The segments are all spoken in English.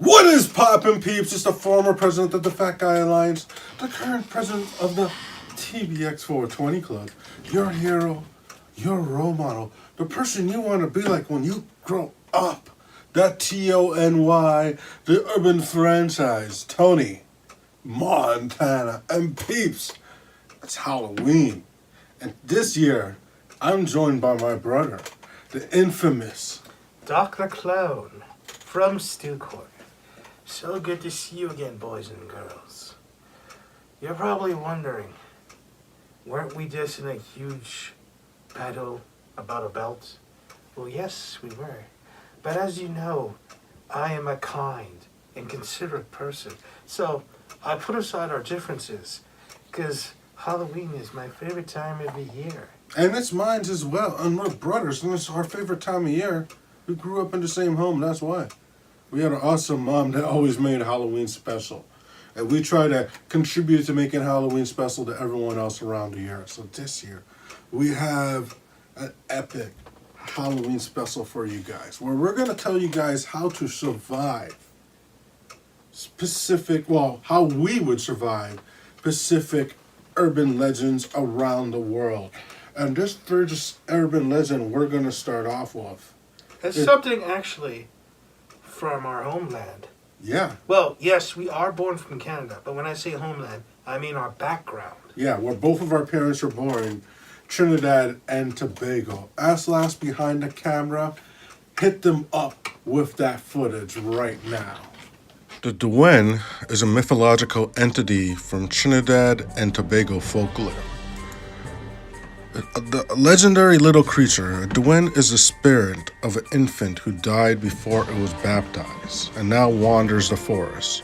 What is poppin', peeps? It's the former president of the Fat Guy Alliance, the current president of the TBX 420 Club, your hero, your role model, the person you want to be like when you grow up. That TONY, the urban franchise, Tony, Montana, and peeps. It's Halloween. And this year, I'm joined by my brother, the infamous Doc the Clown from Stewcourt. So good to see you again, boys and girls. You're probably wondering, weren't we just in a huge battle about a belt? Well, yes, we were. But as you know, I am a kind and considerate person. So I put aside our differences, because Halloween is my favorite time of the year. And it's mine as well. And we're brothers, and it's our favorite time of year. We grew up in the same home, that's why. We had an awesome mom that always made Halloween special. And we try to contribute to making Halloween special to everyone else around the year. So this year, we have an epic Halloween special for you guys, where we're going to tell you guys how to survive how we would survive specific urban legends around the world. And this first urban legend we're going to start off with. It's something actually from our homeland. Yeah. Well, yes, we are born from Canada, but when I say homeland, I mean our background. Yeah, where both of our parents were born, Trinidad and Tobago. As last behind the camera, hit them up with that footage right now. The Duen is a mythological entity from Trinidad and Tobago folklore. The legendary little creature, a Duen, is the spirit of an infant who died before it was baptized and now wanders the forest.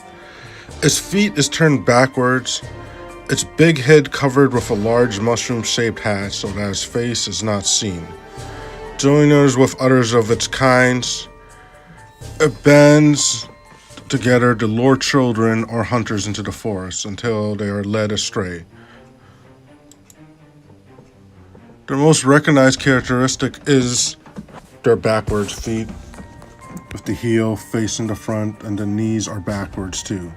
Its feet is turned backwards, its big head covered with a large mushroom-shaped hat so that its face is not seen. Joiners with others of its kinds, it bands together to lure children or hunters into the forest until they are led astray. Their most recognized characteristic is their backwards feet, with the heel facing the front and the knees are backwards too.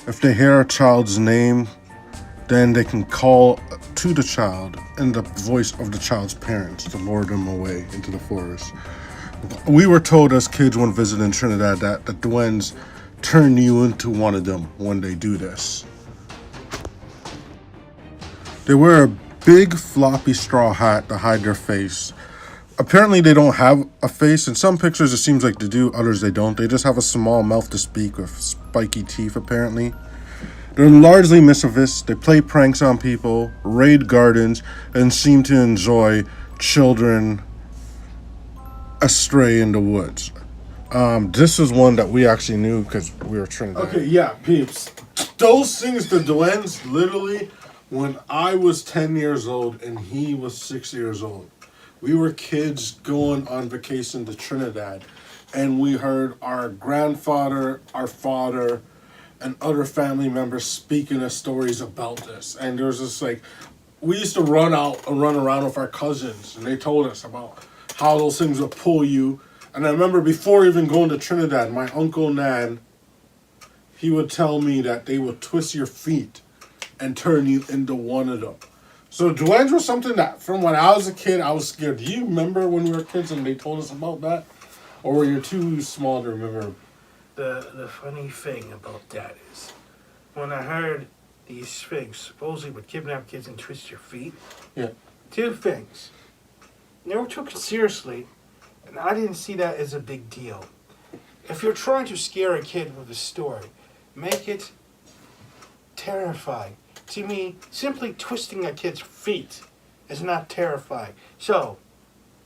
If they hear a child's name, then they can call to the child in the voice of the child's parents to lure them away into the forest. We were told as kids when visiting Trinidad that the Duens turn you into one of them when they do this. They wear a big floppy straw hat to hide their face. Apparently they don't have a face. In some pictures it seems like they do, others they don't. They just have a small mouth to speak with spiky teeth apparently. They're largely mischievous. They play pranks on people, raid gardens, and seem to enjoy children astray in the woods. This is one that we actually knew because we were Trinidad. Okay, yeah, peeps. Those things, the Duens, literally, when I was 10 years old and he was 6 years old, we were kids going on vacation to Trinidad, and we heard our grandfather, our father, and other family members speaking of stories about this. And there was this we used to run out and run around with our cousins, and they told us about how those things would pull you. And I remember before even going to Trinidad, my Uncle Nan, he would tell me that they would twist your feet and turn you into one of them. So Duens was something that, from when I was a kid, I was scared. Do you remember when we were kids and they told us about that? Or were you too small to remember? The funny thing about that is, when I heard these things supposedly would kidnap kids and twist your feet, yeah, two things. Never took it seriously, and I didn't see that as a big deal. If you're trying to scare a kid with a story, make it terrifying. To me, simply twisting a kid's feet is not terrifying. So,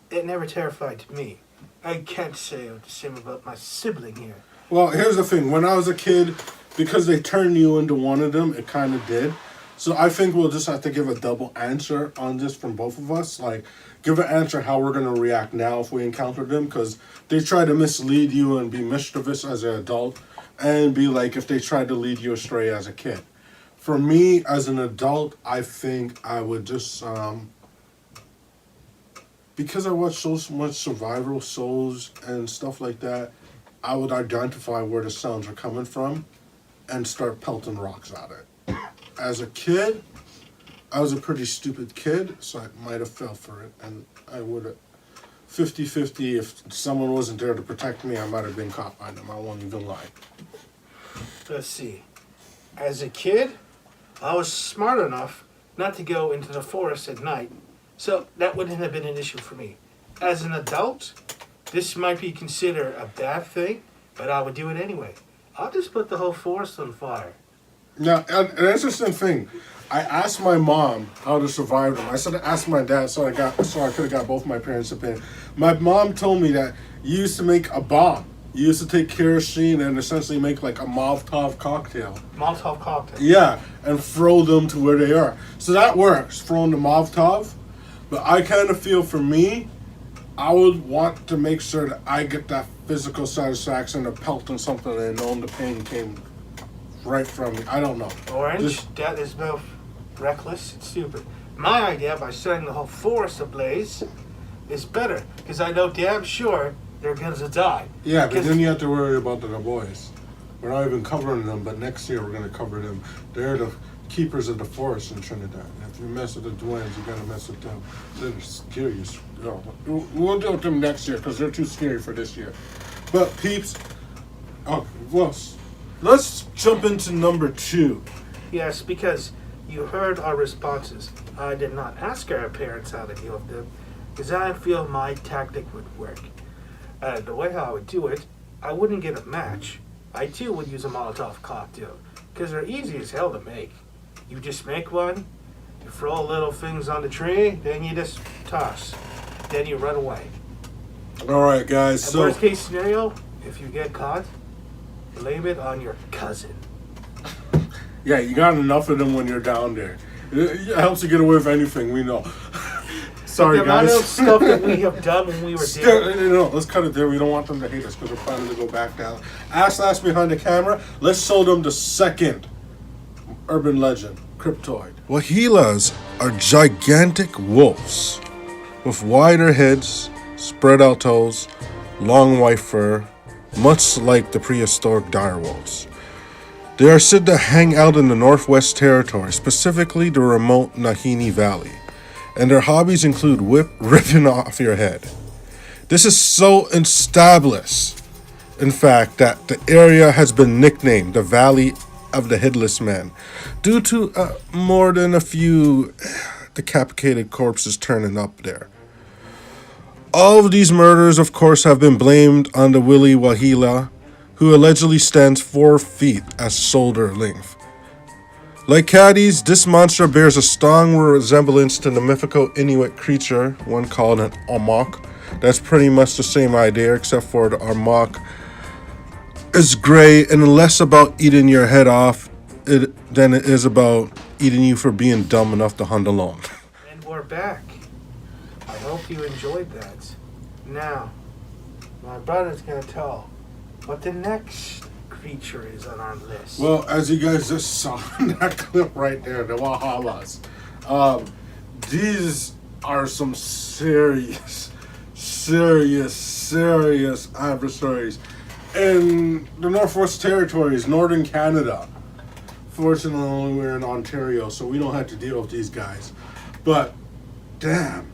it never terrified me. I can't say the same about my sibling here. Well, here's the thing. When I was a kid, because they turned you into one of them, it kind of did. So I think we'll just have to give a double answer on this from both of us. Give an answer how we're going to react now if we encounter them, because they try to mislead you and be mischievous as an adult, and be like if they tried to lead you astray as a kid. For me, as an adult, I think I would just, because I watch so much survival shows and stuff like that, I would identify where the sounds are coming from and start pelting rocks at it. As a kid, I was a pretty stupid kid, so I might have fell for it. And I would have, 50-50, if someone wasn't there to protect me, I might have been caught by them. I won't even lie. Let's see. As a kid, I was smart enough not to go into the forest at night, so that wouldn't have been an issue for me. As an adult, this might be considered a bad thing, but I would do it anyway. I'll just put the whole forest on fire. Now, an interesting thing. I asked my mom how to survive them. I asked my dad, so I could have got both my parents' opinion. My mom told me that you used to make a bomb. You used to take kerosene and essentially make like a Molotov cocktail. Molotov cocktail? Yeah, and throw them to where they are. So that works, throwing the Molotov. But I kind of feel for me, I would want to make sure that I get that physical satisfaction of pelting something and knowing the pain came right from me. I don't know. Orange, that is both reckless and stupid. My idea, by setting the whole forest ablaze, is better, because I know damn sure they're going to die. Yeah, but then you have to worry about the boys. We're not even covering them, but next year we're going to cover them. They're the keepers of the forest in Trinidad. And if you mess with the Duens, you got to mess with them. They're scary. We'll deal with them next year because they're too scary for this year. But peeps, let's jump into number 2. Yes, because you heard our responses. I did not ask our parents how to deal with them, because I feel my tactic would work. The way how I would do it, I wouldn't get a match. I too would use a Molotov cocktail, because they're easy as hell to make. You just make one, you throw little things on the tree, then you just toss. Then you run away. Alright guys, And so... worst case scenario, if you get caught, blame it on your cousin. Yeah, you got enough of them when you're down there. It helps you get away with anything, we know. Sorry, the guys. amount of stuff that we have done when we were there. No, let's cut it there. We don't want them to hate us because we're planning to go back down. Ask last behind the camera. Let's show them the second urban legend, cryptoid. Wahilas are gigantic wolves with wider heads, spread out toes, long white fur, much like the prehistoric direwolves. They are said to hang out in the Northwest Territory, specifically the remote Nahini Valley, and their hobbies include ripping off your head. This is so established, in fact, that the area has been nicknamed the Valley of the Headless Man, due to more than a few decapitated corpses turning up there. All of these murders, of course, have been blamed on the Willy Wahila, who allegedly stands 4 feet at shoulder length. Like caddies, this monster bears a strong resemblance to the mythical Inuit creature, one called an Amok. That's pretty much the same idea, except for the Amok is gray and less about eating your head off than it is about eating you for being dumb enough to hunt alone. And we're back. I hope you enjoyed that. Now, my brother's going to tell what the next creature is on our list. Well, as you guys just saw in that clip right there, the Wahilas. These are some serious adversaries. In the Northwest Territories, Northern Canada. Fortunately, we're in Ontario, so we don't have to deal with these guys. But, damn,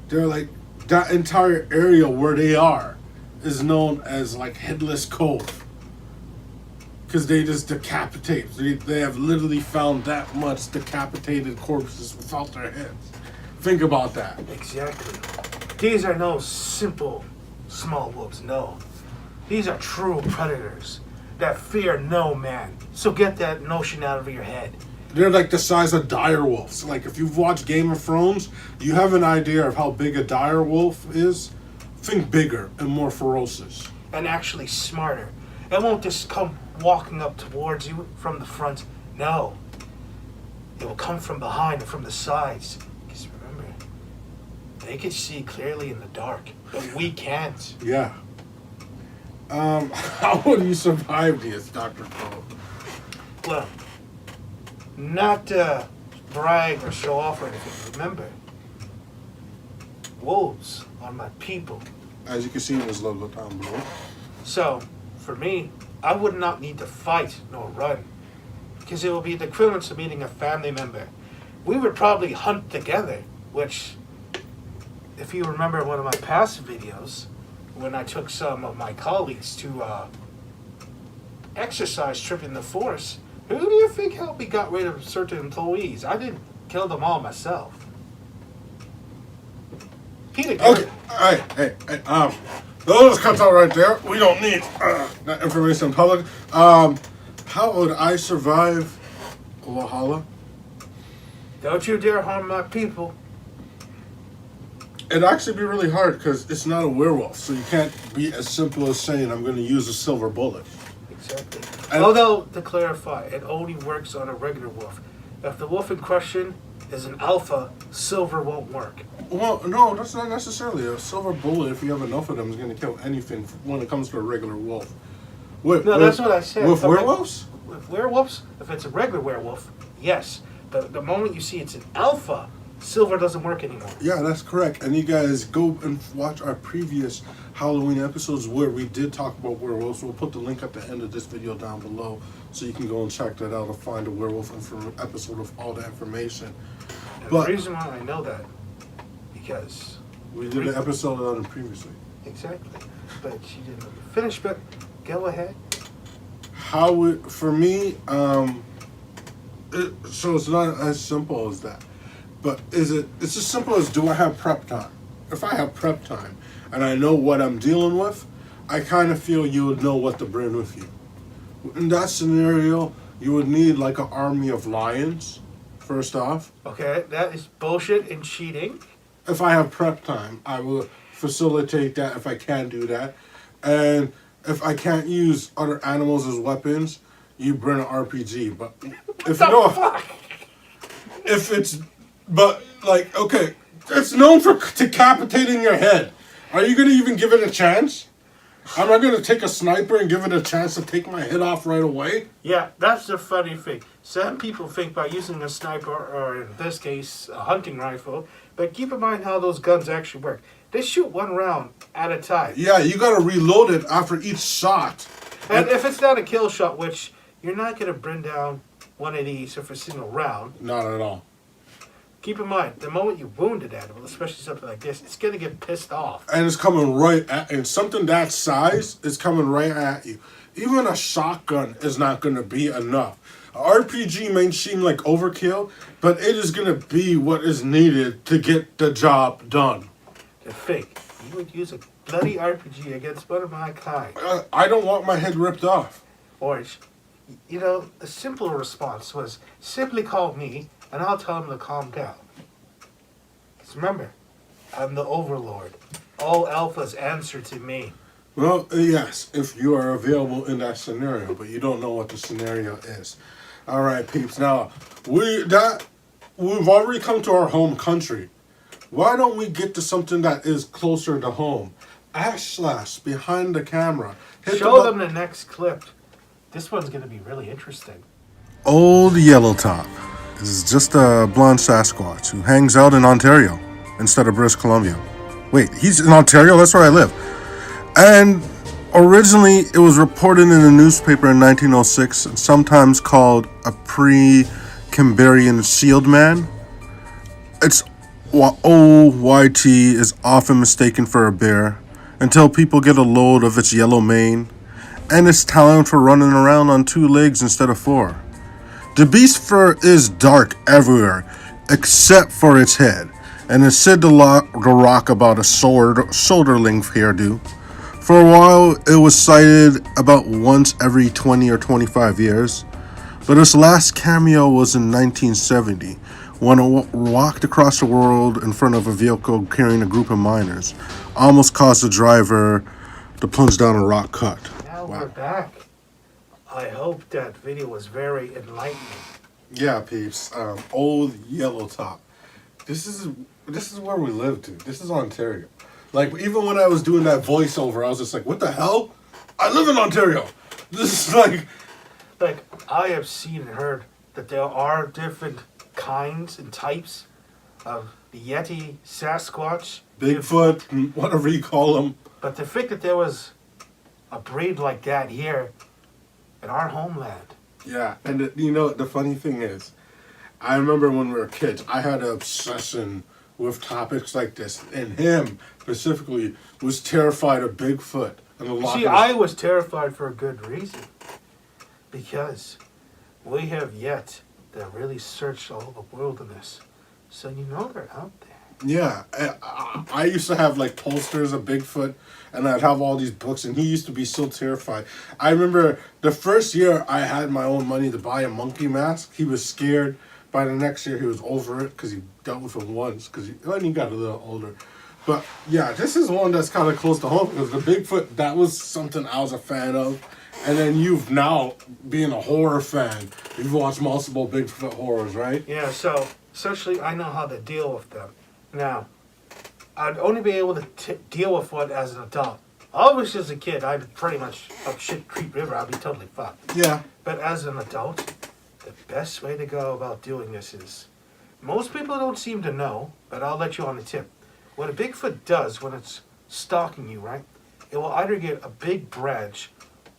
they're like, that entire area where they are is known as like Headless Cove. Because they just decapitate. They have literally found that much decapitated corpses without their heads. Think about that. Exactly. These are no simple small wolves, no. These are true predators that fear no man. So get that notion out of your head. They're like the size of dire wolves. Like if you've watched Game of Thrones, you have an idea of how big a dire wolf is. Think bigger and more ferocious. And actually smarter. It won't just come walking up towards you from the front. No. It will come from behind and from the sides. Because remember, they can see clearly in the dark, but we can't. Yeah. How would you survive this, Dr. Crow? Well, not to brag or show off or anything. Remember, wolves are my people. As you can see in this logo down below. So, for me, I would not need to fight nor run, because it would be the equivalent to meeting a family member. We would probably hunt together, which, if you remember one of my past videos, when I took some of my colleagues to exercise trip in the force, who do you think helped me got rid of certain employees? I didn't kill them all myself. Peter. Okay, hey, those cuts out right there. We don't need that information in public. How would I survive Wahila? Don't you dare harm my people. It'd actually be really hard because it's not a werewolf, so you can't be as simple as saying I'm going to use a silver bullet. Exactly. Although, to clarify, it only works on a regular wolf. If the wolf in question is an alpha, silver won't work. Well, no, that's not necessarily. A silver bullet, if you have enough of them, is going to kill anything when it comes to a regular wolf. That's what I said. With werewolves? With werewolves, if it's a regular werewolf, yes. But the moment you see it's an alpha, silver doesn't work anymore. Yeah, that's correct. And you guys go and watch our previous Halloween episodes where we did talk about werewolves. We'll put the link at the end of this video down below so you can go and check that out and find a werewolf episode of all the information. And the reason why I know that, because we did an episode on it previously. Exactly. But she didn't finish, but go ahead. For me, so it's not as simple as that. But it's as simple as, do I have prep time? If I have prep time and I know what I'm dealing with, I kind of feel you would know what to bring with you. In that scenario, you would need like an army of lions, first off. Okay, that is bullshit and cheating. If I have prep time, I will facilitate that if I can do that. And if I can't use other animals as weapons, you bring an RPG. But if you know, if it's, but like, okay, it's known for decapitating your head. Are you going to even give it a chance? Am I going to take a sniper and give it a chance to take my head off right away? Yeah, that's the funny thing. Some people think by using a sniper, or in this case, a hunting rifle, but keep in mind how those guns actually work. They shoot one round at a time. Yeah, you got to reload it after each shot. And if it's not a kill shot, which you're not going to bring down one of these for a single round. Not at all. Keep in mind, the moment you wound an animal, especially something like this, it's going to get pissed off. And it's coming right at, and something that size is coming right at you. Even a shotgun is not going to be enough. A RPG may seem like overkill, but it is going to be what is needed to get the job done. To think, you would use a bloody RPG against one of my kind. I don't want my head ripped off. Or, you know, the simple response was, simply call me, and I'll tell him to calm down. Because remember, I'm the overlord. All alphas answer to me. Well, yes, if you are available in that scenario, but you don't know what the scenario is. All right, peeps. Now, we've already come to our home country. Why don't we get to something that is closer to home? / behind the camera. Show them the next clip. This one's going to be really interesting. Old Yellow Top is just a blonde Sasquatch who hangs out in Ontario instead of British Columbia. Wait, he's in Ontario? That's where I live. And originally it was reported in a newspaper in 1906 and sometimes called a pre-Cambrian shield man. Its OYT is often mistaken for a bear until people get a load of its yellow mane and its talent for running around on 2 legs instead of 4. The beast's fur is dark everywhere except for its head, and is said to rock about a shoulder-length hairdo. For a while, it was sighted about once every 20 or 25 years, but its last cameo was in 1970, when it walked across the world in front of a vehicle carrying a group of miners, almost caused the driver to plunge down a rock cut. Now we're back. I hope that video was very enlightening. Yeah, peeps. Old Yellow Top. This is where we live, dude. This is Ontario. Like, even when I was doing that voiceover, I was just like, what the hell? I live in Ontario. This is like... Like, I have seen and heard that there are different kinds and types of the Yeti, Sasquatch, Bigfoot, whatever you call them. But to think that there was a breed like that here in our homeland. Yeah, and the funny thing is, I remember when we were kids, I had an obsession with topics like this, and him specifically was terrified of Bigfoot. And I was terrified for a good reason, because we have yet to really search all the wilderness, so they're out there. Yeah, I used to have like posters of Bigfoot, and I'd have all these books, and he used to be so terrified. I remember the first year I had my own money to buy a monkey mask, he was scared. By the next year, he was over it because he dealt with it once, when he got a little older. But yeah, this is one that's kind of close to home, because the Bigfoot, that was something I was a fan of. And then you've now, being a horror fan, you've watched multiple Bigfoot horrors, right? Yeah, so essentially I know how to deal with them. Now, I'd only be able to deal with one as an adult. Obviously, as a kid, I'd pretty much up shit Creek River. I'd be totally fucked. Yeah. But as an adult, the best way to go about doing this is, most people don't seem to know, but I'll let you on the tip. What a Bigfoot does when it's stalking you, right? It will either get a big branch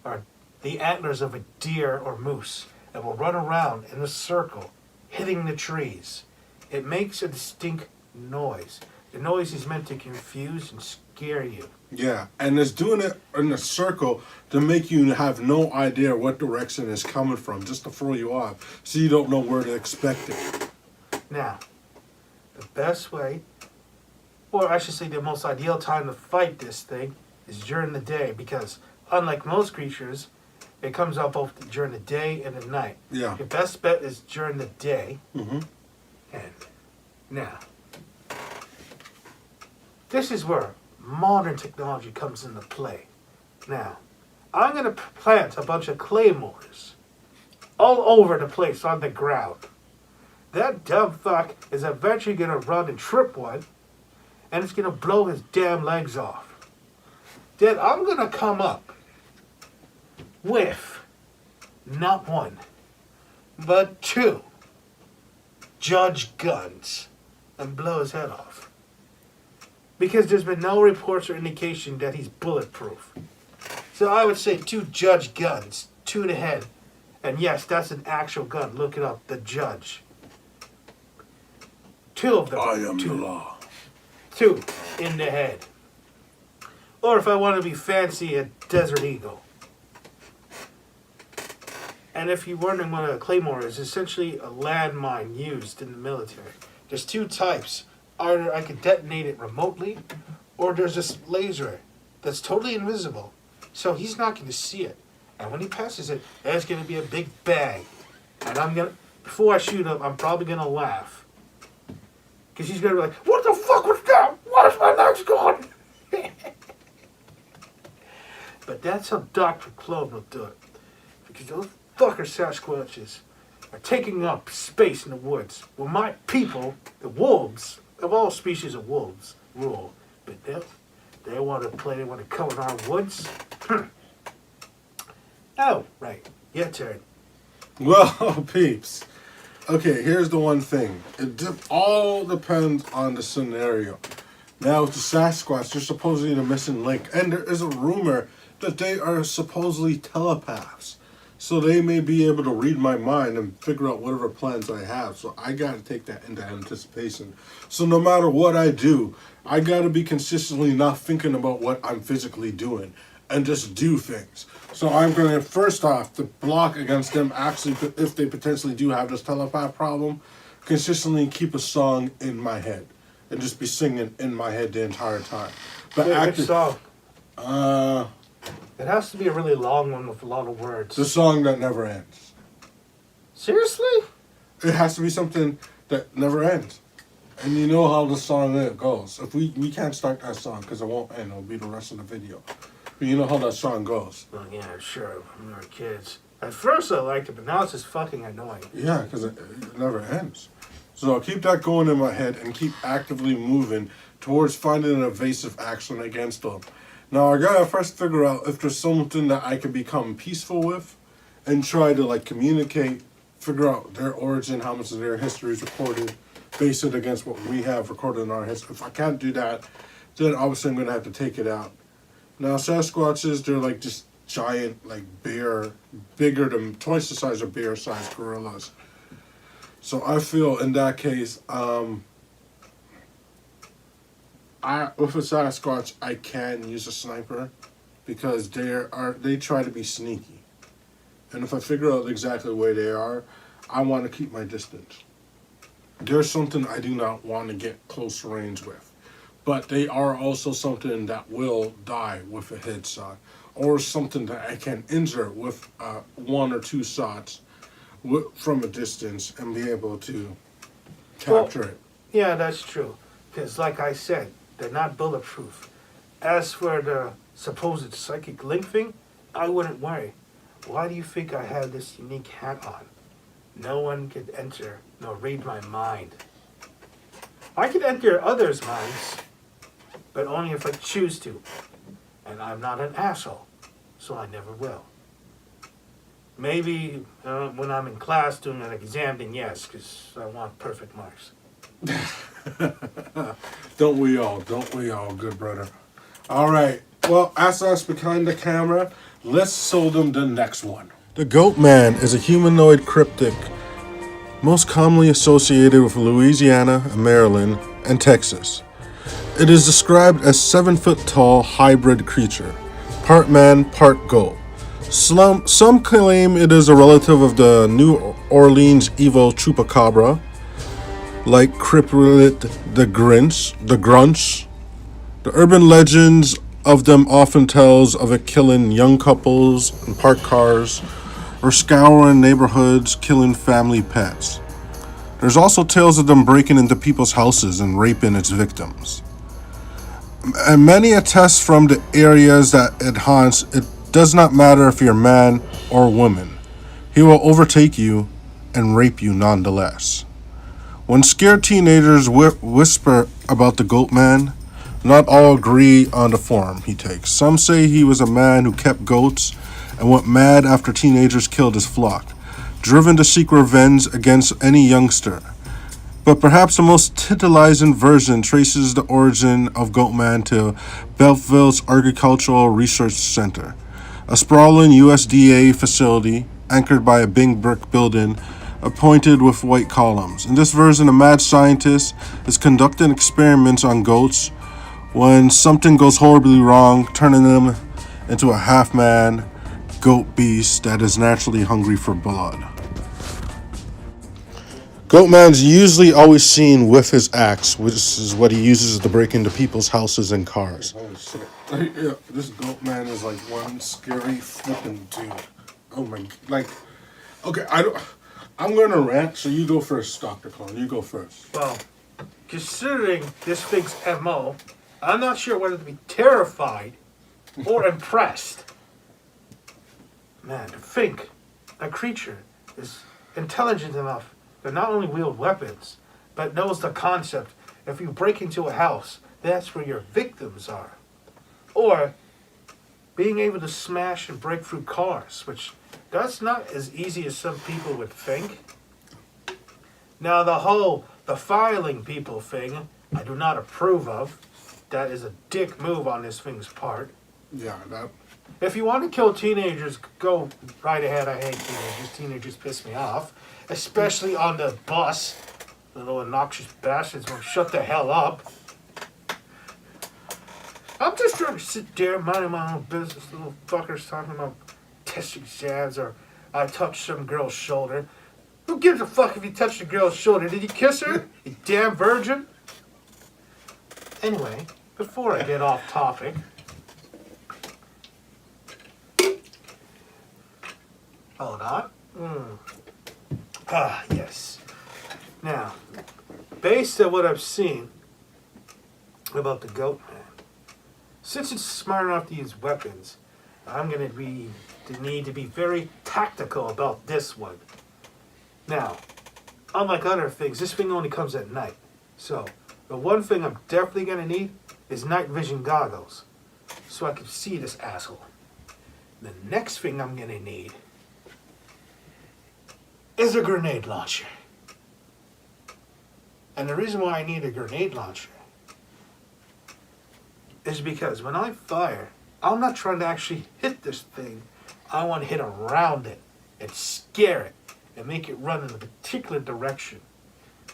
or the antlers of a deer or moose and will run around in a circle, hitting the trees. It makes a distinct noise. The noise is meant to confuse and scare you. Yeah, and it's doing it in a circle to make you have no idea what direction it's coming from, just to throw you off, so you don't know where to expect it. Now, the best way, or I should say the most ideal time to fight this thing, is during the day, because unlike most creatures, it comes out both during the day and the night. Yeah. Your best bet is during the day. Mm-hmm. And now, this is where modern technology comes into play. Now, I'm going to plant a bunch of claymores all over the place on the ground. That dumb fuck is eventually going to run and trip one, and it's going to blow his damn legs off. Then I'm going to come up with not one, but two judge guns and blow his head off. Because there's been no reports or indication that he's bulletproof. So I would say 2 judge guns, 2 to the head. And yes, that's an actual gun. Look it up, the judge. 2 of them. I am the law. 2 in the head. Or if I want to be fancy, a Desert Eagle. And if you're wondering what a claymore is, essentially a landmine used in the military. There's 2 types. Either I could detonate it remotely, or there's this laser that's totally invisible, so he's not going to see it. And when he passes it, there's going to be a big bang. And before I shoot him, I'm probably going to laugh. Because he's going to be like, what the fuck was that? Why is my legs gone? But that's how Dr. Clone will do it. Because those fucker Sasquatches are taking up space in the woods. Well, my people, the wolves, of all species of wolves, rule. But they want to play, they want to come in our woods. Oh, right. Your turn. Well, peeps. Okay, here's the one thing. It all depends on the scenario. Now, with the Sasquatch, they're supposedly the missing link. And there is a rumor that they are supposedly telepaths. So they may be able to read my mind and figure out whatever plans I have. So I got to take that into anticipation. So no matter what I do, I got to be consistently not thinking about what I'm physically doing and just do things. So I'm going to, first off, to block against them actually, if they potentially do have this telepath problem, consistently keep a song in my head and just be singing in my head the entire time. But which song? It has to be a really long one with a lot of words. The song that never ends. Seriously? It has to be something that never ends. And you know how the song goes. If we can't start that song because it won't end. It'll be the rest of the video. But you know how that song goes. Well, yeah, sure. When we were kids. At first I liked it, but now it's just fucking annoying. Yeah, because it never ends. So I'll keep that going in my head and keep actively moving towards finding an evasive action against them. Now, I gotta first figure out if there's something that I can become peaceful with and try to, communicate, figure out their origin, how much of their history is recorded, base it against what we have recorded in our history. If I can't do that, then obviously I'm gonna have to take it out Now Sasquatches, they're like just giant, like bear, bigger than twice the size of bear-sized gorillas. So I feel in that case, with a Sasquatch, I can use a sniper because they try to be sneaky, and if I figure out exactly where they are, I want to keep my distance. There's something I do not want to get close range with, but they are also something that will die with a headshot, or something that I can injure with one or two shots from a distance and be able to capture it. Yeah, that's true. Because, like I said, they're not bulletproof. As for the supposed psychic link thing, I wouldn't worry. Why do you think I have this unique hat on? No one could enter nor read my mind. I could enter others' minds, but only if I choose to. And I'm not an asshole, so I never will. Maybe when I'm in class doing an exam, then yes, because I want perfect marks. Don't we all, good brother? All right, well, as us behind the camera, let's show them the next one. The Goat Man is a humanoid cryptid most commonly associated with Louisiana, Maryland, and Texas. It is described as 7-foot-tall hybrid creature, part man, part goat. Some claim it is a relative of the New Orleans evil chupacabra, like Cryptid the Grunch. The urban legends of them often tells of it killing young couples in parked cars or scouring neighborhoods, killing family pets. There's also tales of them breaking into people's houses and raping its victims. And many attest from the areas that it haunts, it does not matter if you're a man or woman. He will overtake you and rape you nonetheless. When scared teenagers whisper about the Goat Man, not all agree on the form he takes. Some say he was a man who kept goats and went mad after teenagers killed his flock, driven to seek revenge against any youngster. But perhaps the most tantalizing version traces the origin of Goatman to Belleville's Agricultural Research Center, a sprawling USDA facility anchored by a big brick building appointed with white columns. In this version, a mad scientist is conducting experiments on goats when something goes horribly wrong, turning them into a half-man goat beast that is naturally hungry for blood. Goatman's usually always seen with his axe, which is what he uses to break into people's houses and cars. Holy shit. Yeah, this Goatman is like one scary flipping dude. Oh my, like, okay, I'm gonna rant, so you go first, Dr. Clone. You go first. Well, considering this thing's MO, I'm not sure whether to be terrified or impressed. Man, to think a creature is intelligent enough to not only wield weapons, but knows the concept. If you break into a house, that's where your victims are. Or being able to smash and break through cars, which that's not as easy as some people would think. Now the filing people thing, I do not approve of. That is a dick move on this thing's part. Yeah, that... If you want to kill teenagers, go right ahead. I hate teenagers. Teenagers piss me off. Especially on the bus. Little obnoxious bastards won't shut the hell up. I'm just trying to sit there, minding my own business. Little fuckers talking about testing jabs or I touched some girl's shoulder. Who gives a fuck if you touched a girl's shoulder? Did you kiss her? You damn virgin? Anyway, before I get off topic... Hold on. Ah, yes. Now, based on what I've seen about the Goat Man, since it's smart enough to use weapons, I'm going to need to be very tactical about this one. Now, unlike other things, this thing only comes at night. So, the one thing I'm definitely going to need is night vision goggles, so I can see this asshole. The next thing I'm going to need is a grenade launcher. And the reason why I need a grenade launcher is because when I fire I'm not trying to actually hit this thing. I want to hit around it and scare it and make it run in a particular direction.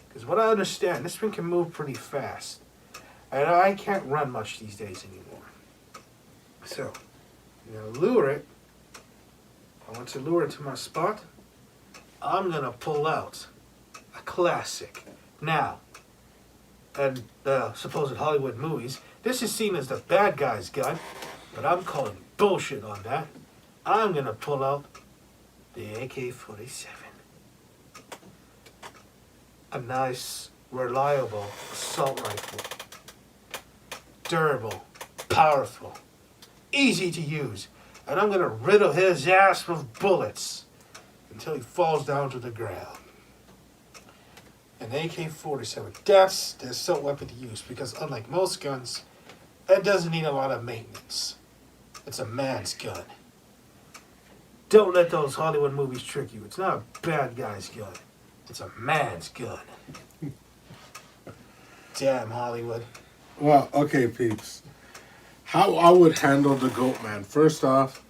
Because what I understand, this thing can move pretty fast. And I can't run much these days anymore. So, I'm going to lure it. I want to lure it to my spot. I'm going to pull out a classic. Now, in the supposed Hollywood movies, this is seen as the bad guy's gun, but I'm calling bullshit on that. I'm going to pull out the AK-47. A nice, reliable assault rifle. Durable, powerful, easy to use. And I'm going to riddle his ass with bullets until he falls down to the ground. An AK-47, that's the assault weapon to use because unlike most guns, it doesn't need a lot of maintenance. It's a man's gun. Don't let those Hollywood movies trick you. It's not a bad guy's gun. It's a man's gun. Damn Hollywood. Well, okay, peeps. How I would handle the goat man. First off,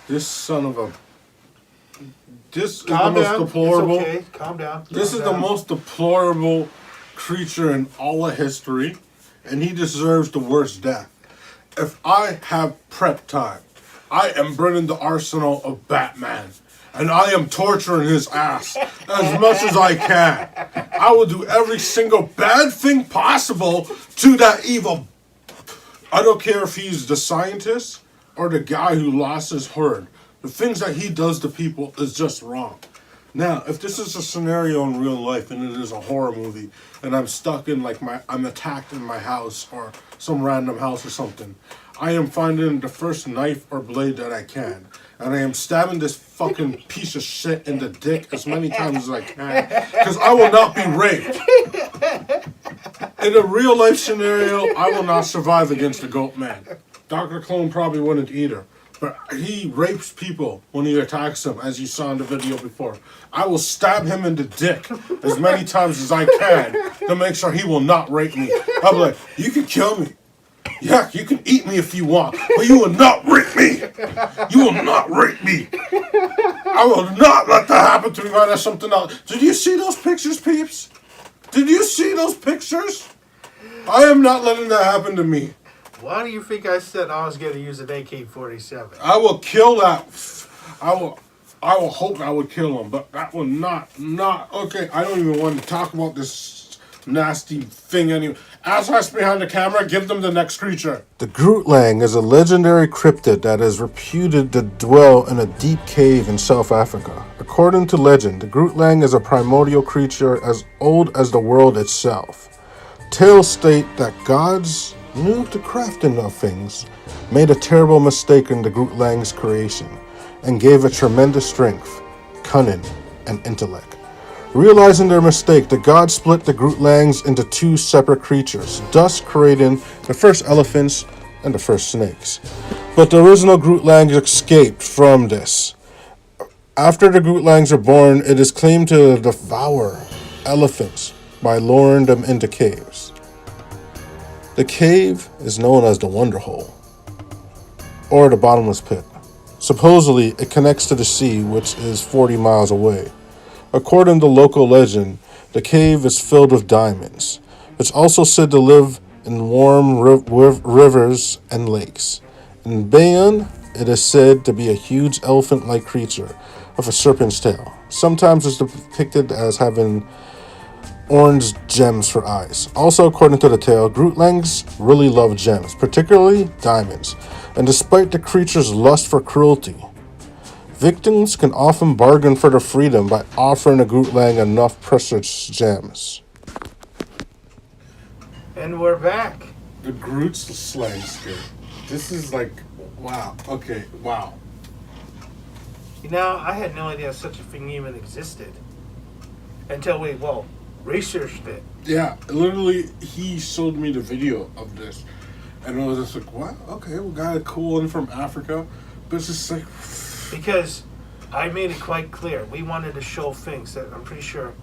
this son of a... This Calm is the down. most deplorable... It's okay. Calm down. This is the most deplorable creature in all of history, and he deserves the worst death. If I have prep time, I am burning the arsenal of Batman, and I am torturing his ass as much as I can. I will do every single bad thing possible to that evil. I don't care if he's the scientist or the guy who lost his herd. The things that he does to people is just wrong. Now, if this is a scenario in real life and it is a horror movie and I'm stuck in I'm attacked in my house or some random house or something, I am finding the first knife or blade that I can. And I am stabbing this fucking piece of shit in the dick as many times as I can. Because I will not be raped. In a real life scenario, I will not survive against the goat man. Dr. Clone probably wouldn't either. But he rapes people when he attacks them, as you saw in the video before. I will stab him in the dick as many times as I can to make sure he will not rape me. I'll be like, you can kill me. Yeah, you can eat me if you want, but you will not rape me. You will not rape me. I will not let that happen to me right now. Something else. Did you see those pictures, peeps? Did you see those pictures? I am not letting that happen to me. Why do you think I said I was going to use an AK-47? I will kill that. I will hope I would kill him, but that will not. Okay, I don't even want to talk about this nasty thing anymore. Assholes behind the camera, give them the next creature. The Groot Lang is a legendary cryptid that is reputed to dwell in a deep cave in South Africa. According to legend, the Groot Lang is a primordial creature as old as the world itself. Tales state that gods, new to crafting of things, made a terrible mistake in the Groot Lang's creation and gave it tremendous strength, cunning, and intellect. Realizing their mistake, the gods split the Groot Langs into two separate creatures, thus creating the first elephants and the first snakes. But the original Groot Langs escaped from this. After the Groot Langs are born, it is claimed to devour elephants by luring them into caves. The cave is known as the Wonder Hole, or the Bottomless Pit. Supposedly, it connects to the sea, which is 40 miles away. According to local legend, the cave is filled with diamonds. It's also said to live in warm rivers and lakes. In Bayon, it is said to be a huge elephant-like creature with a serpent's tail. Sometimes it's depicted as having orange gems for eyes. Also, according to the tale, Groot Langs really love gems, particularly diamonds. And despite the creature's lust for cruelty, victims can often bargain for their freedom by offering a Groot Lang enough precious gems. And we're back. The Groot's slang skirt. This is like, wow. Okay, wow. You know, I had no idea such a thing even existed until we, researched it. Yeah, literally, he showed me the video of this. And I was just like, wow, okay, we got a cool one from Africa. But it's just like... Because I made it quite clear. We wanted to show things that I'm pretty sure,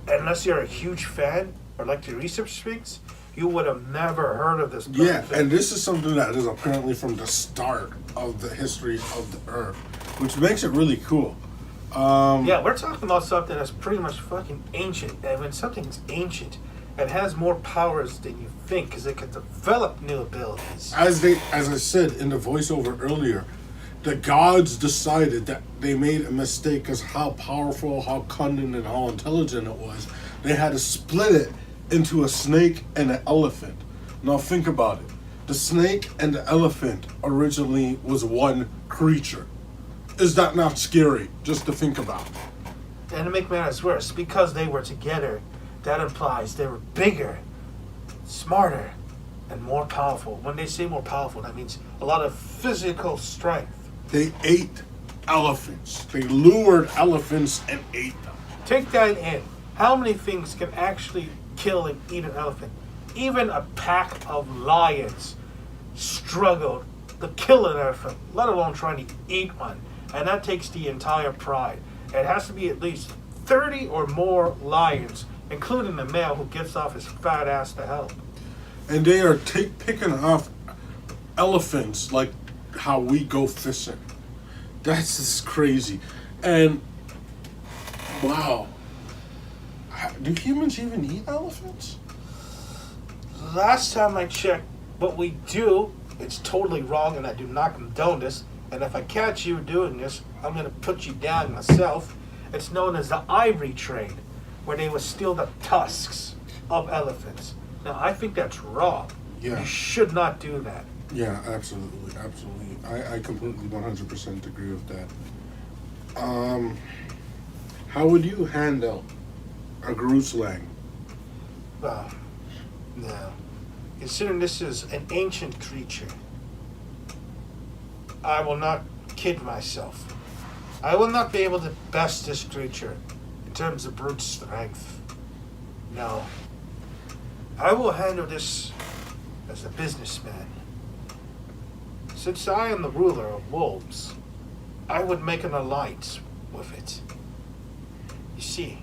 unless you're a huge fan or like to research things, you would have never heard of this. Yeah, and this is something that is apparently from the start of the history of the Earth, which makes it really cool. Yeah, we're talking about something that's pretty much fucking ancient. And when something's ancient, it has more powers than you think because it can develop new abilities. As I said in the voiceover earlier, the gods decided that they made a mistake because how powerful, how cunning, and how intelligent it was. They had to split it into a snake and an elephant. Now think about it. The snake and the elephant originally was one creature. Is that not scary just to think about? And to make matters worse, because they were together, that implies they were bigger, smarter, and more powerful. When they say more powerful, that means a lot of physical strength. They ate elephants. They lured elephants and ate them. Take that in. How many things can actually kill and eat an elephant? Even a pack of lions struggled to kill an elephant, let alone trying to eat one. And that takes the entire pride. It has to be at least 30 or more lions, including the male who gets off his fat ass to help. And they are picking off elephants like how we go fishing. That's just crazy. And wow. Do humans even eat elephants? Last time I checked, what we do, it's totally wrong and I do not condone this. And if I catch you doing this, I'm going to put you down myself. It's known as the ivory trade, where they would steal the tusks of elephants. Now, I think that's wrong. Yeah. You should not do that. Yeah, absolutely, absolutely. I completely 100% agree with that. How would you handle a Groot Lang? No. Considering this is an ancient creature, I will not kid myself. I will not be able to best this creature in terms of brute strength. No. I will handle this as a businessman. Since I am the ruler of wolves, I would make an alliance with it. You see,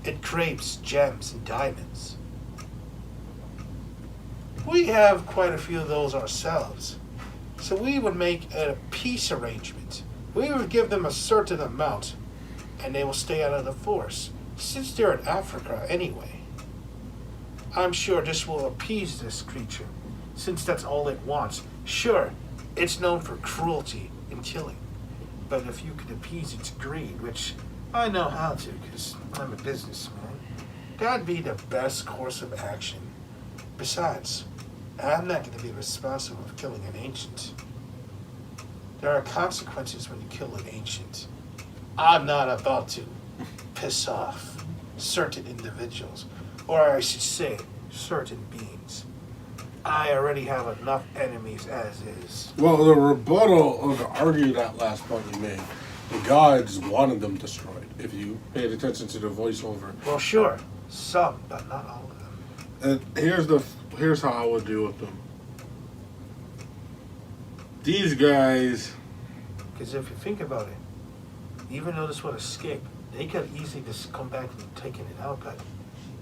it craves gems and diamonds. We have quite a few of those ourselves. So we would make a peace arrangement. We would give them a certain amount, and they will stay out of the force, since they're in Africa anyway. I'm sure this will appease this creature, since that's all it wants. Sure, it's known for cruelty and killing, but if you could appease its greed, which I know how to, because I'm a businessman, that'd be the best course of action. Besides, I'm not going to be responsible for killing an ancient. There are consequences when you kill an ancient. I'm not about to piss off certain individuals, or I should say, certain beings. I already have enough enemies as is. Well, the rebuttal or to argue that last point you made, the gods wanted them destroyed. If you paid attention to the voiceover. Well, sure, some, but not all of them. And here's how I would deal with them. These guys. Because if you think about it, even though this would escape, they could easily just come back and taking it out, but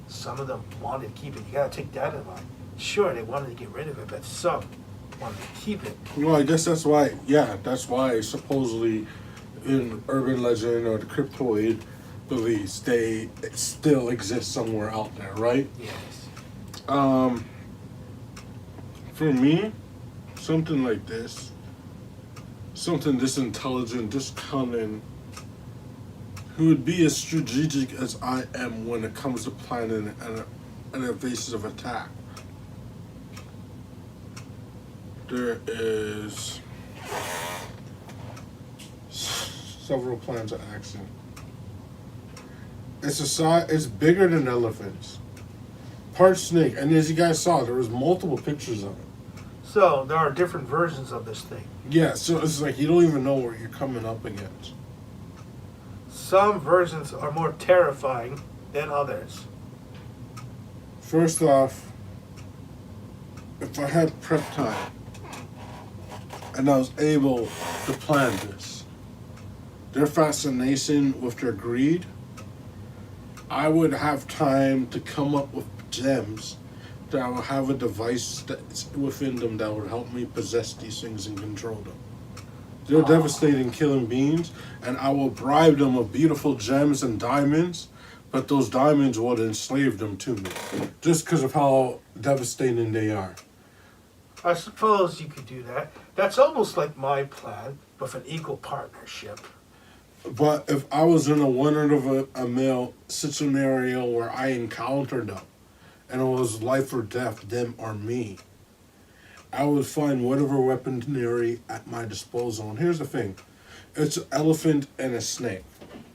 some of them wanted to keep it. You gotta take that in mind. Sure, they wanted to get rid of it, but some wanted to keep it. Well, I guess that's why, that's why supposedly in urban legend or the cryptoid beliefs, they still exist somewhere out there, right? Yes. For me, something like this, something this intelligent, this cunning, who would be as strategic as I am when it comes to planning an evasive attack. There is several plans of action. It's bigger than elephants. Part snake, and as you guys saw, there was multiple pictures of it. So there are different versions of this thing. Yeah, so it's like you don't even know what you're coming up against. Some versions are more terrifying than others. First off, if I had prep time and I was able to plan this, their fascination with their greed, I would have time to come up with gems that I will have a device that's within them that would help me possess these things and control them. They're devastating killing beings, and I will bribe them with beautiful gems and diamonds, but those diamonds would enslave them to me, just because of how devastating they are. I suppose you could do that. That's almost like my plan, with an equal partnership. But if I was in a one-of-a-mill scenario where I encountered them, and it was life or death, them or me, I would find whatever weaponry at my disposal. And here's the thing. It's an elephant and a snake.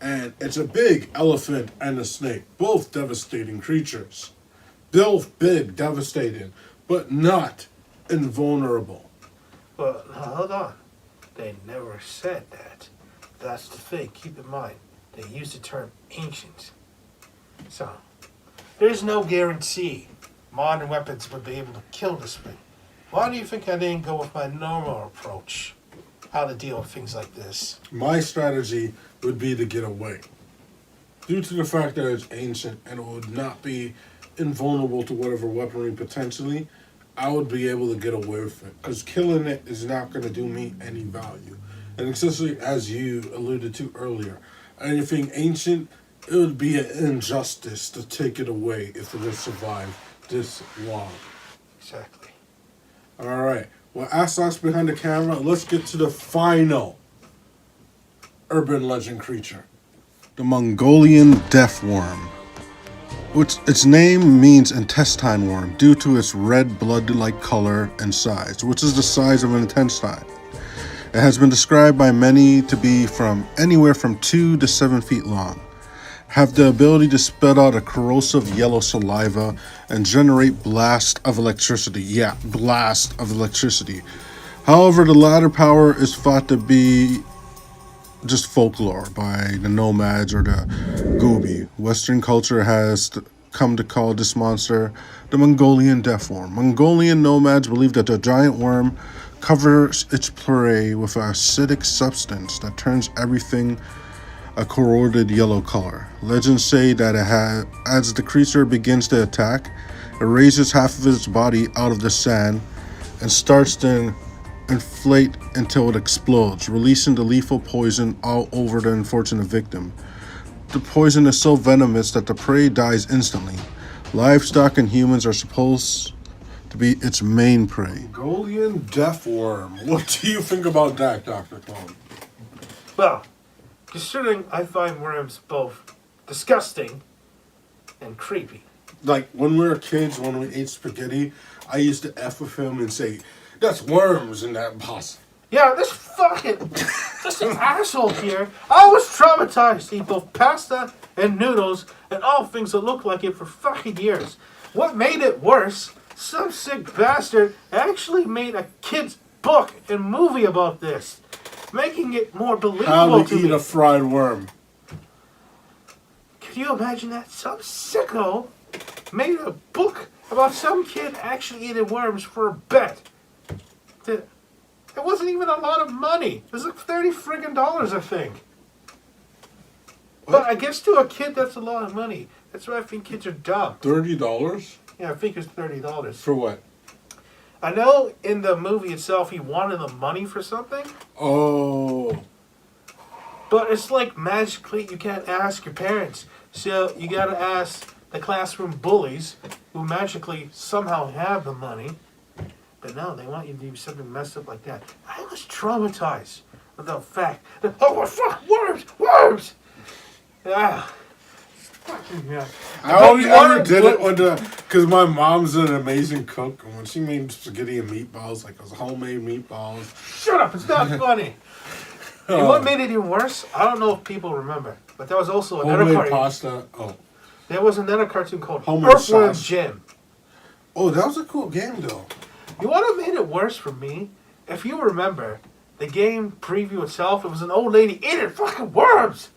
And it's a big elephant and a snake. Both devastating creatures. Both big, devastating, but not invulnerable. Well, hold on. They never said that. That's the thing. Keep in mind, they use the term ancient. So, there's no guarantee modern weapons would be able to kill this thing. Why do you think I didn't go with my normal approach? How to deal with things like this? My strategy would be to get away. Due to the fact that it's ancient and it would not be invulnerable to whatever weaponry potentially, I would be able to get away with it. Because killing it is not going to do me any value. And especially as you alluded to earlier, anything ancient, it would be an injustice to take it away if it has survived this long. Exactly. All right. Well, Asok's behind the camera. Let's get to the final urban legend creature. The Mongolian death worm. Which its name means intestine worm due to its red blood-like color and size, which is the size of an intestine. It has been described by many to be from anywhere from 2 to 7 feet long, have the ability to spit out a corrosive yellow saliva and generate blast of electricity. Yeah, blast of electricity. However, the latter power is thought to be just folklore by the nomads or the Gooby. Western culture has come to call this monster the Mongolian death worm. Mongolian nomads believe that the giant worm covers its prey with an acidic substance that turns everything a corroded yellow color. Legends say that as the creature begins to attack, it raises half of its body out of the sand and starts to inflate until it explodes, releasing the lethal poison all over the unfortunate victim. The poison is so venomous that the prey dies instantly. Livestock and humans are supposed to be its main prey. Mongolian death worm. What do you think about that, Dr. Clone? Well, considering I find worms both disgusting and creepy. Like, when we were kids, when we ate spaghetti, I used to F with him and say, "That's worms in that pasta." Yeah, this asshole here, I was traumatized to eat both pasta and noodles and all things that look like it for fucking years. What made it worse, some sick bastard actually made a kid's book and movie about this, making it more believable How to to eat me. a fried worm. Can you imagine that? Some sicko made a book about some kid actually eating worms for a bet. It wasn't even a lot of money. It was like $30 friggin' I think. But I guess to a kid that's a lot of money. That's why I think kids are dumb. $30? Yeah, I think it's $30. For what? I know in the movie itself he wanted the money for something. Oh. But it's like magically you can't ask your parents. So you gotta ask the classroom bullies who magically somehow have the money. But no, they want you to do something messed up like that. I was traumatized with the fact that, oh, fuck, worms! Ah. Yeah. I only ever did it because my mom's an amazing cook. And when she made spaghetti and meatballs, like it was homemade meatballs. Shut up, it's not funny. And what made it even worse? I don't know if people remember, but there was also another homemade cartoon. pasta. Oh. There was another cartoon called Homemade Earthworm sauce. Jim. Oh, that was a cool game, though. You know what made it worse for me? If you remember, the game preview itself, it was an old lady eating fucking worms.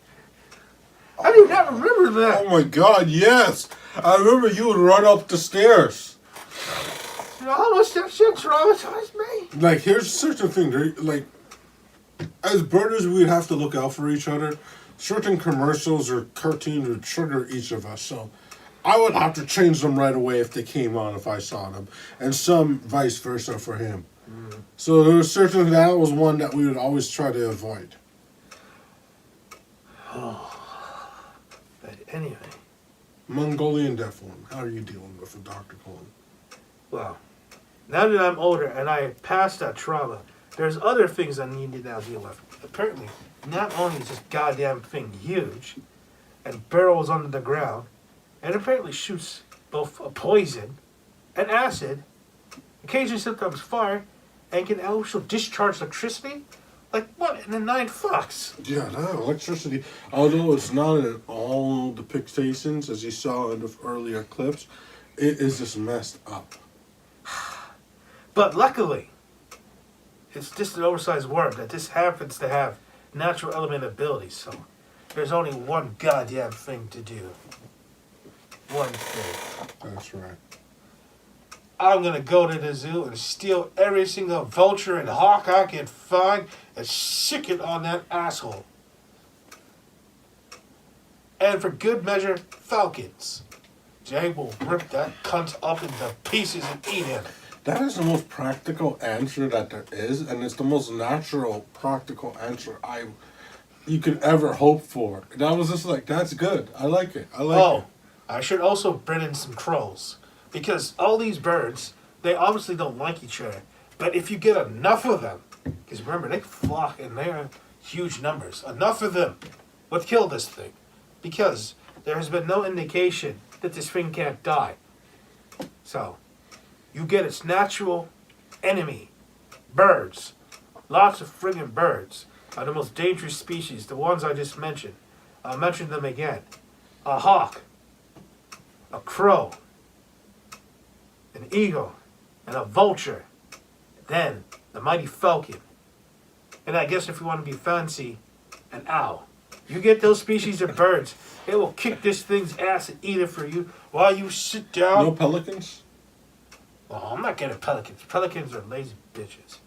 How do you not remember that? Oh my God, yes! I remember you would run up the stairs. You know how much that shit traumatized me? Like, here's such a thing. Like, as brothers, we'd have to look out for each other. Certain commercials or cartoons would trigger each of us. So, I would have to change them right away if they came on if I saw them, and some vice versa for him. So there was certainly that was one that we would always try to avoid. But anyway. Mongolian deaf one. How are you dealing with it, Dr. Cohen? Well, now that I'm older and I passed that trauma, there's other things I need to now deal with. Apparently, not only is this goddamn thing huge and burrows under the ground, and apparently shoots both a poison and acid, occasionally sometimes fire, and can also discharge electricity. Like, what in the 9 fucks? Yeah, no, electricity, although it's not in all depictions, as you saw in the earlier clips, it is just messed up. But luckily, it's just an oversized worm that just happens to have natural element abilities, so there's only one goddamn thing to do. One thing. That's right. I'm gonna go to the zoo and steal every single vulture and hawk I can find and sick it on that asshole. And for good measure, falcons. Jay will rip that cunt up into pieces and eat him. That is the most practical answer that there is, and it's the most natural, practical answer you could ever hope for. That was just like, that's good. I like it. Oh, I should also bring in some crows. Because all these birds, they obviously don't like each other. But if you get enough of them, because remember, they flock and they're huge numbers. Enough of them would kill this thing. Because there has been no indication that this thing can't die. So, you get its natural enemy. Birds. Lots of friggin' birds are the most dangerous species. The ones I just mentioned. I'll mention them again. A hawk. A crow. An eagle. And a vulture. Then, the mighty falcon. And I guess if you want to be fancy, an owl. You get those species of birds, it will kick this thing's ass and eat it for you while you sit down. No pelicans? Well, I'm not getting pelicans. Pelicans are lazy bitches.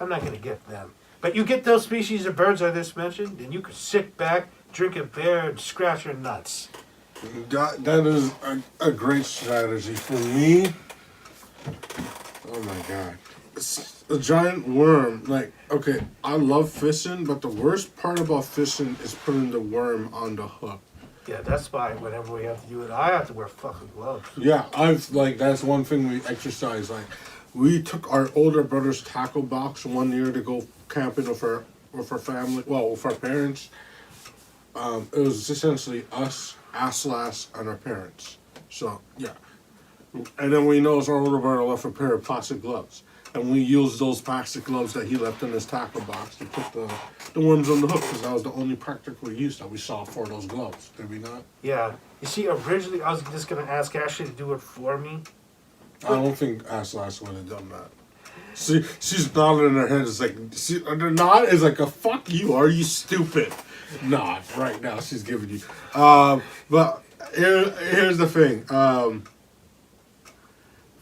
I'm not going to get them. But you get those species of birds I just mentioned, and you can sit back, drink a beer, and scratch your nuts. That is a great strategy. For me, oh my God. It's a giant worm. Like, okay, I love fishing, but the worst part about fishing is putting the worm on the hook. Yeah, that's why whenever we have to do it, I have to wear fucking gloves. Yeah, that's one thing we exercise. Like, we took our older brother's tackle box one year to go camping with our family, with our parents. It was essentially us, Aslas, and our parents. So, yeah. And then we noticed our older brother left a pair of plastic gloves. And we used those plastic gloves that he left in his tackle box to put the worms on the hook, because that was the only practical use that we saw for those gloves. Did we not? Yeah. You see, originally I was just going to ask Ashley to do it for me. I don't think Aslas would have done that. She's nodding in her head. It's like, her nod is like a fuck you, are you stupid? Nod right now. She's giving you. But here's the thing.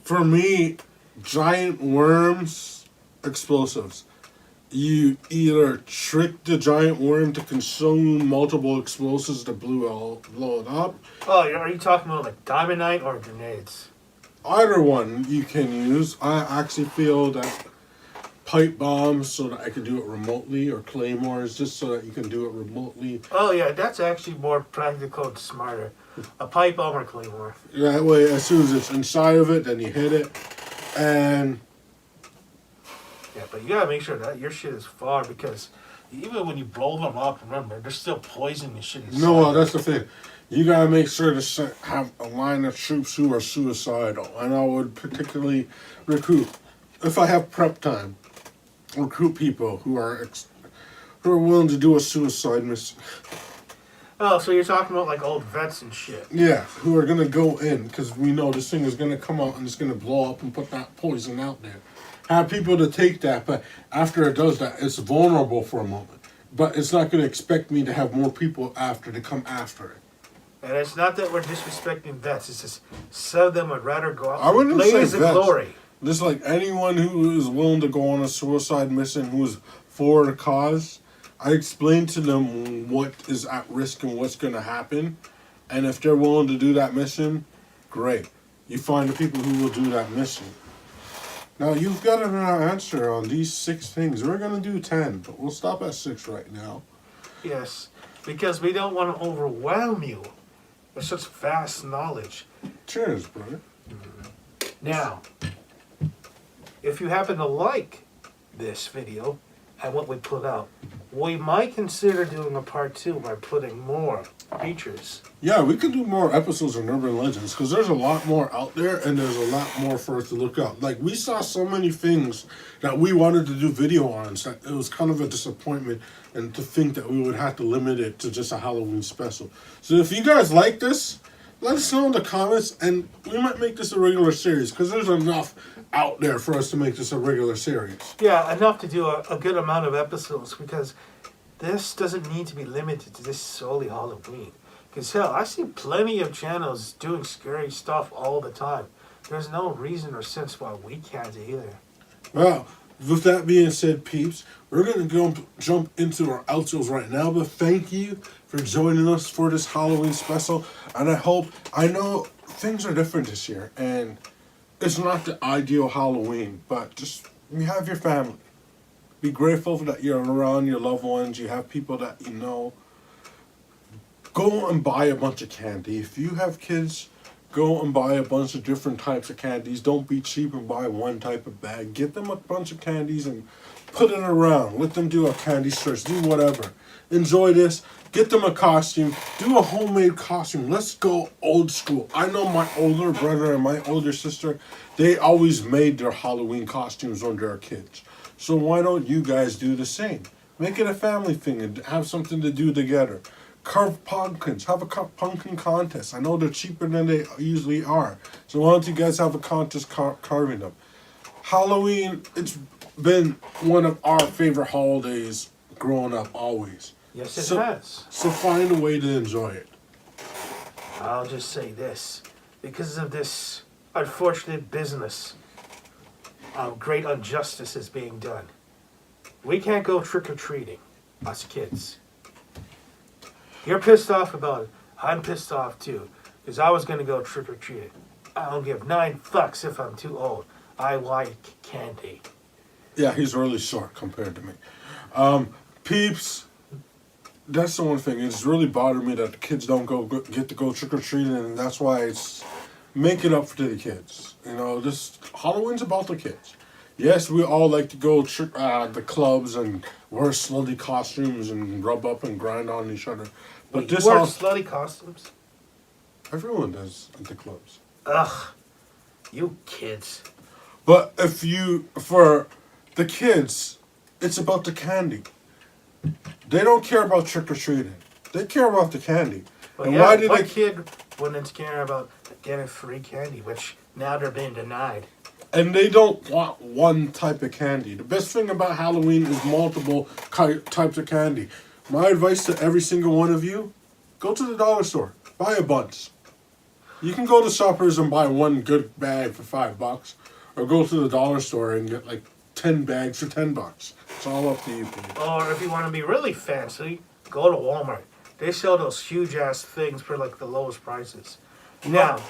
For me, giant worms, explosives. You either trick the giant worm to consume multiple explosives to blow it up. Oh, are you talking about like dynamite or grenades? Either one you can use. I actually feel that pipe bombs, so that I can do it remotely, or claymores, just so that you can do it remotely. Oh yeah, that's actually more practical and smarter. A pipe bomb or claymore. That way, as soon as it's inside of it, then you hit it. And yeah, but you gotta make sure that your shit is far, because even when you blow them up, remember, there's still poison and shit inside. No, that's the thing. You gotta make sure to have a line of troops who are suicidal. And I would particularly recruit, if I have prep time, recruit people who are willing to do a suicide mission. Oh, so you're talking about like old vets and shit. Yeah, who are gonna go in, because we know this thing is gonna come out and it's gonna blow up and put that poison out there. Have people to take that, but after it does that, it's vulnerable for a moment. But it's not gonna expect me to have more people after to come after it. And it's not that we're disrespecting vets. It's just some of them would rather go out I wouldn't say blaze of vets. glory. Just like anyone who is willing to go on a suicide mission, who is for the cause, I explain to them what is at risk and what's going to happen. And if they're willing to do that mission, great. You find the people who will do that mission. Now, you've got an answer on these 6 things. We're going to do 10, but we'll stop at 6 right now. Yes, because we don't want to overwhelm you with such vast knowledge. Cheers, brother. Now, if you happen to like this video and what we put out, we might consider doing a part 2 by putting more features. Yeah, we could do more episodes of Urban Legends because there's a lot more out there and there's a lot more for us to look up. Like, we saw so many things that we wanted to do video on, so it was kind of a disappointment, and to think that we would have to limit it to just a Halloween special. So if you guys like this, let us know in the comments, and we might make this a regular series because there's enough out there for us to make this a regular series. Yeah, enough to do a good amount of episodes, because this doesn't need to be limited to this solely Halloween. Because hell, I see plenty of channels doing scary stuff all the time. There's no reason or sense why we can't either. Well, with that being said, peeps, we're going to jump into our outros right now. But thank you for joining us for this Halloween special. And I know things are different this year. And it's not the ideal Halloween. But just, you have your family. Be grateful that you're around your loved ones. You have people that you know. Go and buy a bunch of candy. If you have kids, go and buy a bunch of different types of candies. Don't be cheap and buy one type of bag. Get them a bunch of candies and put it around. Let them do a candy search. Do whatever. Enjoy this. Get them a costume. Do a homemade costume. Let's go old school. I know my older brother and my older sister, they always made their Halloween costumes when they were kids. So why don't you guys do the same? Make it a family thing and have something to do together. Carve pumpkins. Have a pumpkin contest. I know they're cheaper than they usually are. So why don't you guys have a contest carving them? Halloween, it's been one of our favorite holidays growing up always. Yes, it has. So find a way to enjoy it. I'll just say this. Because of this unfortunate business, great injustice is being done. We can't go trick-or-treating, us kids. You're pissed off about it. I'm pissed off too. Because I was going to go trick-or-treating. I don't give 9 fucks if I'm too old. I like candy. Yeah, he's really short compared to me. Peeps, that's the one thing. It's really bothered me that the kids don't get to go trick-or-treating, and that's why it's make it up to the kids. You know, this Halloween's about the kids. Yes, we all like to go the clubs and wear slutty costumes and rub up and grind on each other. But Wait, this you wear slutty costumes? Everyone does at the clubs. Ugh, you kids. But for the kids, it's about the candy. They don't care about trick-or-treating. They care about the candy. Well, and yeah, why did what kid wouldn't care about getting free candy, which now they're being denied? And they don't want one type of candy. The best thing about Halloween is multiple types of candy. My advice to every single one of you, go to the dollar store. Buy a bunch. You can go to Shoppers and buy one good bag for $5. Or go to the dollar store and get like 10 bags for $10. It's all up to you, please. Or if you want to be really fancy, go to Walmart. They sell those huge-ass things for like the lowest prices. Now,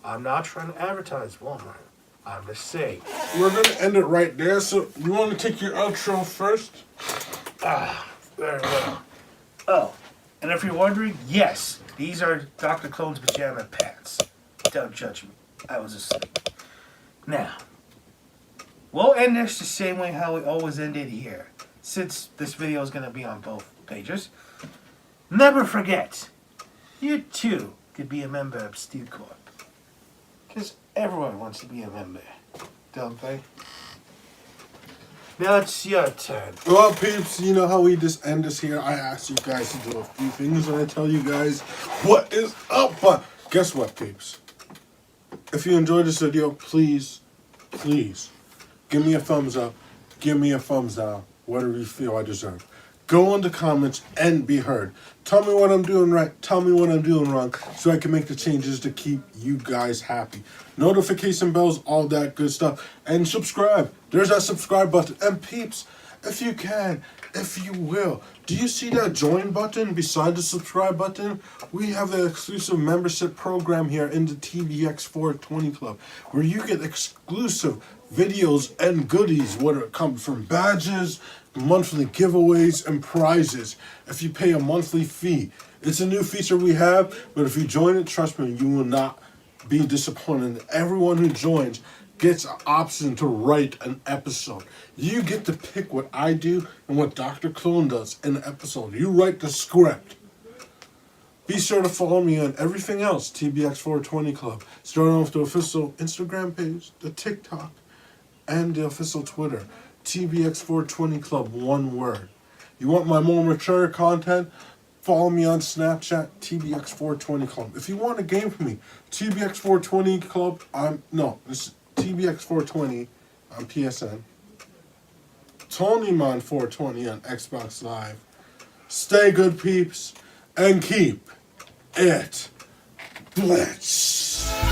I'm not trying to advertise Walmart. I'm just saying. We're going to end it right there, so you want to take your outro first? Very well. Oh, and if you're wondering, yes, these are Dr. Clone's pajama pants. Don't judge me. I was asleep. Now, we'll end this the same way how we always ended here, since this video is going to be on both pages. Never forget, you too could be a member of Steel Corp. Because everyone wants to be a member, don't they? Now it's your turn. Well, peeps, you know how we just end this here? I ask you guys to do a few things, and I tell you guys what is up. But guess what, peeps? If you enjoyed this video, please, give me a thumbs up, give me a thumbs down, whatever you feel I deserve. Go in the comments and be heard. Tell me what I'm doing right. Tell me what I'm doing wrong so I can make the changes to keep you guys happy. Notification bells, all that good stuff. And subscribe. There's that subscribe button. And peeps, if you can, if you will, Do you see that join button beside the subscribe button? We have the exclusive membership program here in the TBX 420 Club, where you get exclusive videos and goodies, whether it comes from badges, monthly giveaways, and prizes. If you pay a monthly fee, it's a new feature we have, but if you join it, trust me, you will not be disappointed. Everyone who joins gets an option to write an episode. You get to pick what I do and what Dr. Clone does in the episode. You write the script. Be sure to follow me on everything else, TBX 420 Club. Starting off the official Instagram page, the TikTok, and the official Twitter. TBX 420 Club, one word. You want my more mature content? Follow me on Snapchat, TBX 420 Club. If you want a game from me, TBX 420 Club, this is TBX 420 on PSN. TonyMon 420 on Xbox Live. Stay good, peeps, and keep it blitz.